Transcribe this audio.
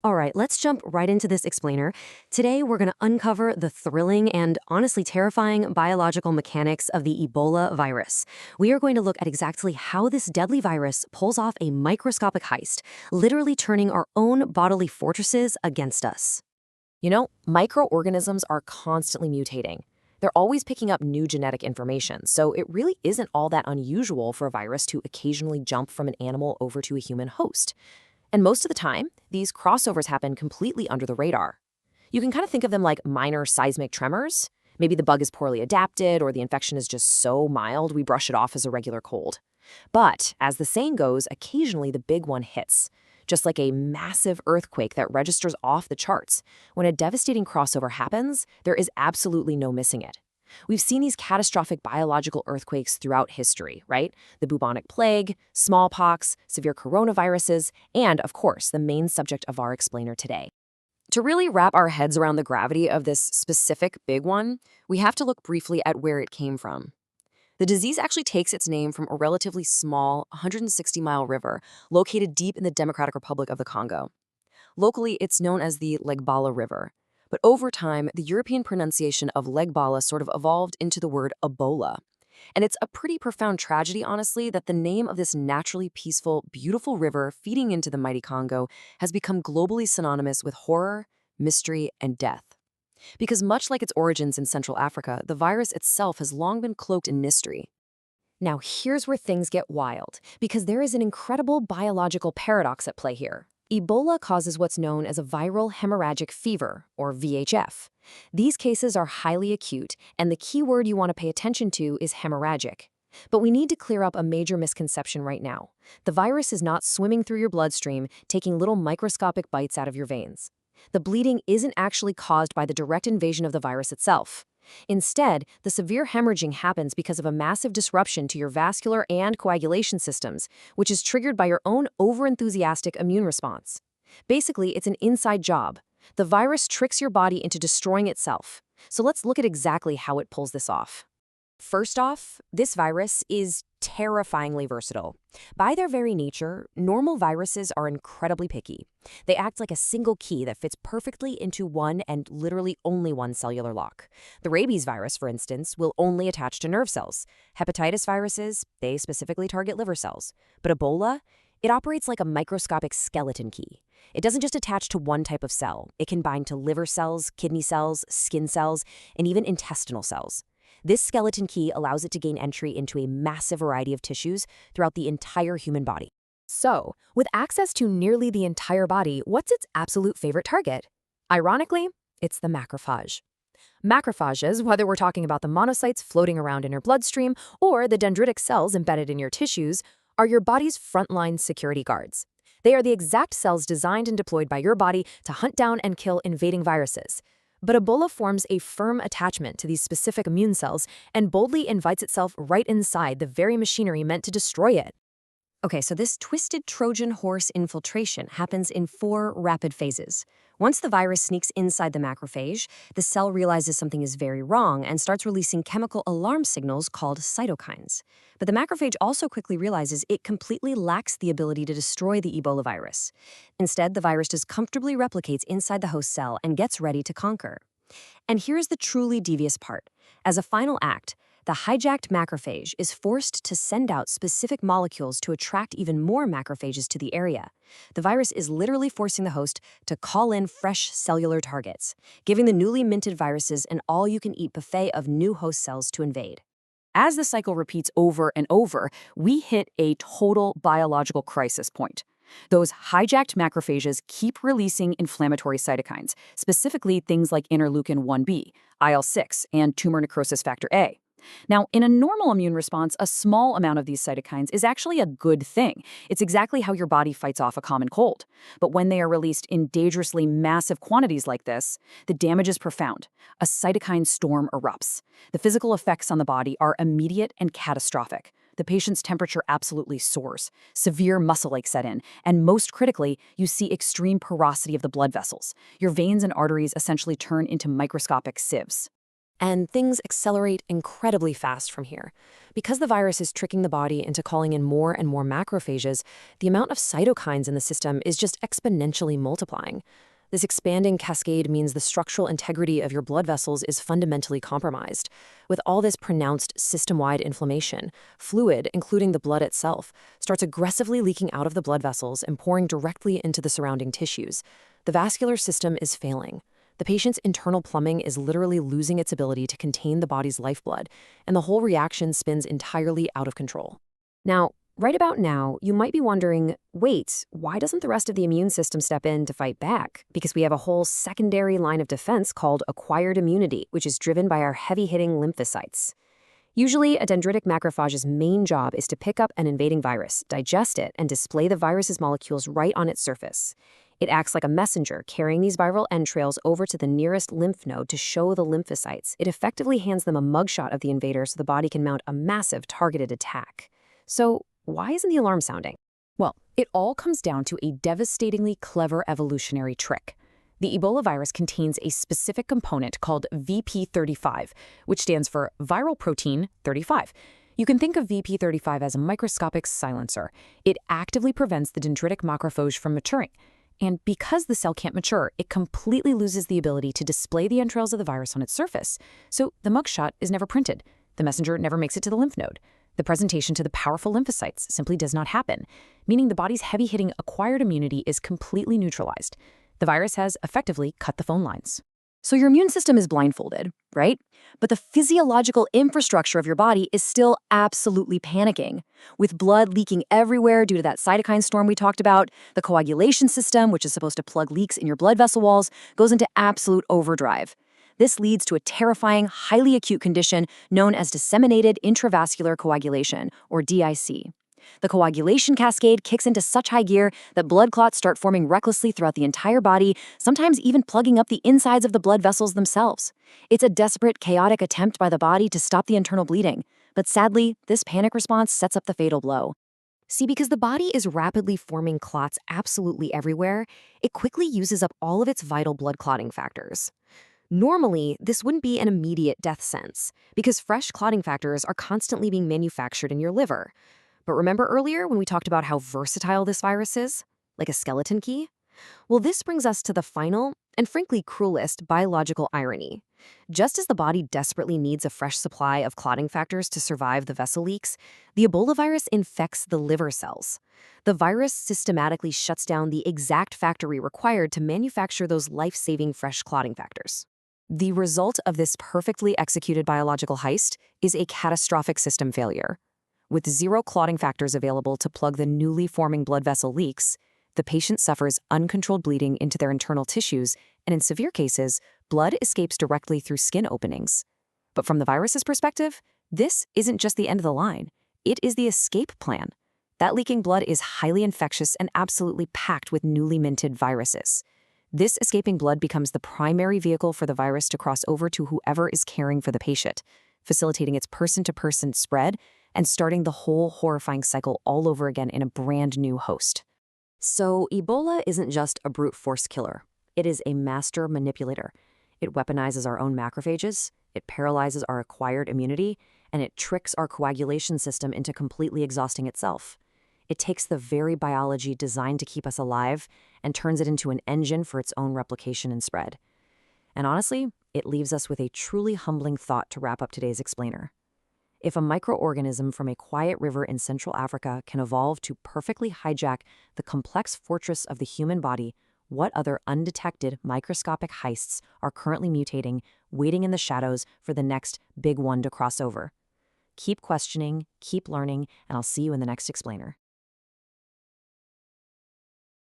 All right, let's jump right into this explainer. Today, we're going to uncover the thrilling and honestly terrifying biological mechanics of the Ebola virus. We are going to look at exactly how this deadly virus pulls off a microscopic heist, literally turning our own bodily fortresses against us. Microorganisms are constantly mutating. They're always picking up new genetic information, so it really isn't all that unusual for a virus to occasionally jump from an animal over to a human host. And most of the time, these crossovers happen completely under the radar. You can kind of think of them like minor seismic tremors. Maybe the bug is poorly adapted or the infection is just so mild we brush it off as a regular cold. But, as the saying goes, occasionally the big one hits. Just like a massive earthquake that registers off the charts. When a devastating crossover happens, there is absolutely no missing it. We've seen these catastrophic biological earthquakes throughout history, right? The bubonic plague, smallpox, severe coronaviruses, and, of course, the main subject of our explainer today. To really wrap our heads around the gravity of this specific big one, we have to look briefly at where it came from. The disease actually takes its name from a relatively small 160-mile river located deep in the Democratic Republic of the Congo. Locally, it's known as the Legbala River. But over time, the European pronunciation of Legbala sort of evolved into the word Ebola. And it's a pretty profound tragedy, honestly, that the name of this naturally peaceful, beautiful river feeding into the mighty Congo has become globally synonymous with horror, mystery, and death. Because much like its origins in Central Africa, the virus itself has long been cloaked in mystery. Now, here's where things get wild, because there is an incredible biological paradox at play here. Ebola causes what's known as a viral hemorrhagic fever, or VHF. These cases are highly acute, and the key word you want to pay attention to is hemorrhagic. But we need to clear up a major misconception right now. The virus is not swimming through your bloodstream, taking little microscopic bites out of your veins. The bleeding isn't actually caused by the direct invasion of the virus itself. Instead, the severe hemorrhaging happens because of a massive disruption to your vascular and coagulation systems, which is triggered by your own overenthusiastic immune response. Basically, it's an inside job. The virus tricks your body into destroying itself. So let's look at exactly how it pulls this off. First off, this virus is terrifyingly versatile. By their very nature, normal viruses are incredibly picky. They act like a single key that fits perfectly into one and literally only one cellular lock. The rabies virus, for instance, will only attach to nerve cells. Hepatitis viruses, they specifically target liver cells. But Ebola, it operates like a microscopic skeleton key. It doesn't just attach to one type of cell. It can bind to liver cells, kidney cells, skin cells, and even intestinal cells. This skeleton key allows it to gain entry into a massive variety of tissues throughout the entire human body. So, with access to nearly the entire body, what's its absolute favorite target? Ironically, it's the macrophage. Macrophages, whether we're talking about the monocytes floating around in your bloodstream or the dendritic cells embedded in your tissues, are your body's frontline security guards. They are the exact cells designed and deployed by your body to hunt down and kill invading viruses. But Ebola forms a firm attachment to these specific immune cells and boldly invites itself right inside the very machinery meant to destroy it. Okay, so this twisted Trojan horse infiltration happens in 4 rapid phases. Once the virus sneaks inside the macrophage, the cell realizes something is very wrong and starts releasing chemical alarm signals called cytokines. But the macrophage also quickly realizes it completely lacks the ability to destroy the Ebola virus. Instead, the virus just comfortably replicates inside the host cell and gets ready to conquer. And here's the truly devious part. As a final act, the hijacked macrophage is forced to send out specific molecules to attract even more macrophages to the area. The virus is literally forcing the host to call in fresh cellular targets, giving the newly minted viruses an all-you-can-eat buffet of new host cells to invade. As the cycle repeats over and over, we hit a total biological crisis point. Those hijacked macrophages keep releasing inflammatory cytokines, specifically things like interleukin-1b, IL-6, and tumor necrosis factor A. Now, in a normal immune response, a small amount of these cytokines is actually a good thing. It's exactly how your body fights off a common cold. But when they are released in dangerously massive quantities like this, the damage is profound. A cytokine storm erupts. The physical effects on the body are immediate and catastrophic. The patient's temperature absolutely soars. Severe muscle aches set in. And most critically, you see extreme porosity of the blood vessels. Your veins and arteries essentially turn into microscopic sieves. And things accelerate incredibly fast from here. Because the virus is tricking the body into calling in more and more macrophages, the amount of cytokines in the system is just exponentially multiplying. This expanding cascade means the structural integrity of your blood vessels is fundamentally compromised. With all this pronounced system-wide inflammation, fluid, including the blood itself, starts aggressively leaking out of the blood vessels and pouring directly into the surrounding tissues. The vascular system is failing. The patient's internal plumbing is literally losing its ability to contain the body's lifeblood, and the whole reaction spins entirely out of control. Now, right about now, you might be wondering, wait, why doesn't the rest of the immune system step in to fight back? Because we have a whole secondary line of defense called acquired immunity, which is driven by our heavy-hitting lymphocytes. Usually, a dendritic macrophage's main job is to pick up an invading virus, digest it, and display the virus's molecules right on its surface. It acts like a messenger, carrying these viral entrails over to the nearest lymph node to show the lymphocytes. It effectively hands them a mugshot of the invader so the body can mount a massive targeted attack. So, why isn't the alarm sounding? Well, it all comes down to a devastatingly clever evolutionary trick. The Ebola virus contains a specific component called VP35, which stands for viral protein 35. You can think of VP35 as a microscopic silencer. It actively prevents the dendritic macrophage from maturing. And because the cell can't mature, it completely loses the ability to display the entrails of the virus on its surface. So the mugshot is never printed. The messenger never makes it to the lymph node. The presentation to the powerful lymphocytes simply does not happen, meaning the body's heavy-hitting acquired immunity is completely neutralized. The virus has effectively cut the phone lines. So your immune system is blindfolded, right? But the physiological infrastructure of your body is still absolutely panicking. With blood leaking everywhere due to that cytokine storm we talked about, the coagulation system, which is supposed to plug leaks in your blood vessel walls, goes into absolute overdrive. This leads to a terrifying, highly acute condition known as disseminated intravascular coagulation, or DIC. The coagulation cascade kicks into such high gear that blood clots start forming recklessly throughout the entire body, sometimes even plugging up the insides of the blood vessels themselves. It's a desperate, chaotic attempt by the body to stop the internal bleeding. But sadly, this panic response sets up the fatal blow. See, because the body is rapidly forming clots absolutely everywhere, it quickly uses up all of its vital blood clotting factors. Normally, this wouldn't be an immediate death sentence, because fresh clotting factors are constantly being manufactured in your liver. But remember earlier when we talked about how versatile this virus is? Like a skeleton key? Well, this brings us to the final, and frankly cruelest, biological irony. Just as the body desperately needs a fresh supply of clotting factors to survive the vessel leaks, the Ebola virus infects the liver cells. The virus systematically shuts down the exact factory required to manufacture those life-saving fresh clotting factors. The result of this perfectly executed biological heist is a catastrophic system failure. With zero clotting factors available to plug the newly forming blood vessel leaks, the patient suffers uncontrolled bleeding into their internal tissues, and in severe cases, blood escapes directly through skin openings. But from the virus's perspective, this isn't just the end of the line. It is the escape plan. That leaking blood is highly infectious and absolutely packed with newly minted viruses. This escaping blood becomes the primary vehicle for the virus to cross over to whoever is caring for the patient, facilitating its person-to-person spread and starting the whole horrifying cycle all over again in a brand new host. So Ebola isn't just a brute force killer. It is a master manipulator. It weaponizes our own macrophages, it paralyzes our acquired immunity, and it tricks our coagulation system into completely exhausting itself. It takes the very biology designed to keep us alive and turns it into an engine for its own replication and spread. And honestly, it leaves us with a truly humbling thought to wrap up today's explainer. If a microorganism from a quiet river in Central Africa can evolve to perfectly hijack the complex fortress of the human body, what other undetected microscopic heists are currently mutating, waiting in the shadows for the next big one to cross over? Keep questioning, keep learning, and I'll see you in the next explainer.